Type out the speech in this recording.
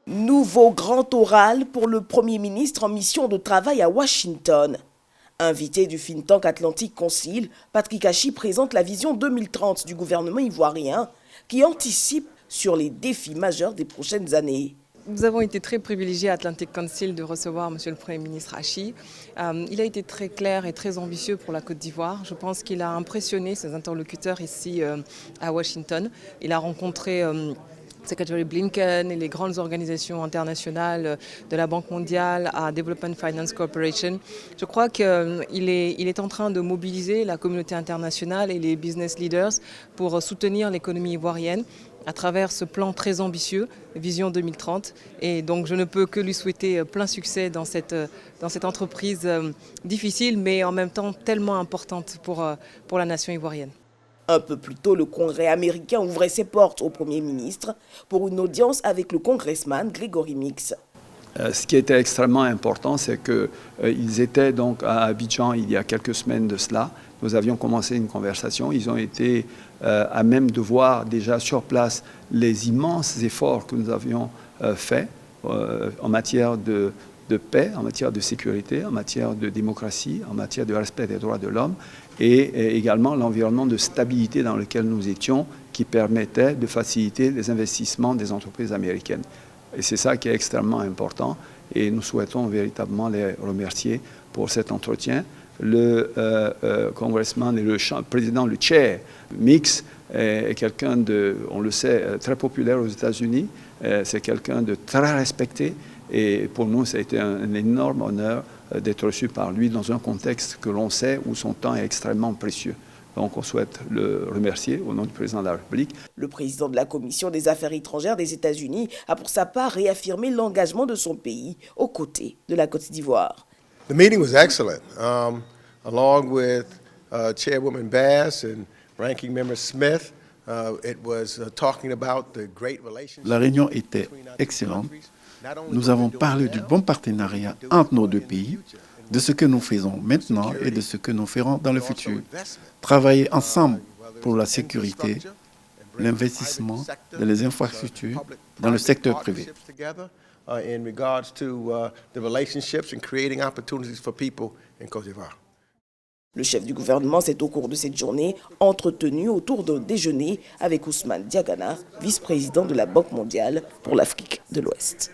Nouveau grand oral pour le Premier ministre en mission de travail à Washington. Invité du think tank Atlantic Council, Patrick Hachi présente la vision 2030 du gouvernement ivoirien qui anticipe sur les défis majeurs des prochaines années. Nous avons été très privilégiés à Atlantic Council de recevoir M. le Premier ministre Hachi. Il a été très clair et très ambitieux pour la Côte d'Ivoire. Je pense qu'il a impressionné ses interlocuteurs ici à Washington. Il a rencontré Secretary Blinken et les grandes organisations internationales de la Banque mondiale à Development Finance Corporation. Je crois qu'il est en train de mobiliser la communauté internationale et les business leaders pour soutenir l'économie ivoirienne à travers ce plan très ambitieux, Vision 2030. Et donc je ne peux que lui souhaiter plein succès dans cette entreprise difficile, mais en même temps tellement importante pour la nation ivoirienne. Un peu plus tôt, le Congrès américain ouvrait ses portes au Premier ministre pour une audience avec le congressman Gregory Meeks. Ce qui était extrêmement important, c'est qu'ils étaient donc à Abidjan il y a quelques semaines de cela. Nous avions commencé une conversation. Ils ont été à même de voir déjà sur place les immenses efforts que nous avions faits en matière de paix, en matière de sécurité, en matière de démocratie, en matière de respect des droits de l'homme et également l'environnement de stabilité dans lequel nous étions qui permettait de faciliter les investissements des entreprises américaines. Et c'est ça qui est extrêmement important et nous souhaitons véritablement les remercier pour cet entretien. Le congressman et le président, le chair, Meeks, est quelqu'un de, on le sait, très populaire aux États-Unis. C'est quelqu'un de très respecté et pour nous, ça a été un énorme honneur d'être reçu par lui dans un contexte que l'on sait où son temps est extrêmement précieux. Donc on souhaite le remercier au nom du président de la République. Le président de la Commission des Affaires étrangères des États-Unis a pour sa part réaffirmé l'engagement de son pays aux côtés de la Côte d'Ivoire. The meeting was excellent. Along with Chairwoman Bass and Ranking Member Smith, it was talking about the great relationship. La réunion était excellente. Nous avons parlé du bon partenariat entre nos deux pays, de ce que nous faisons maintenant et de ce que nous ferons dans le futur. Travailler ensemble pour la sécurité, l'investissement dans les infrastructures, dans le secteur privé. Le chef du gouvernement s'est au cours de cette journée entretenu autour d'un déjeuner avec Ousmane Diagana, vice-président de la Banque mondiale pour l'Afrique de l'Ouest.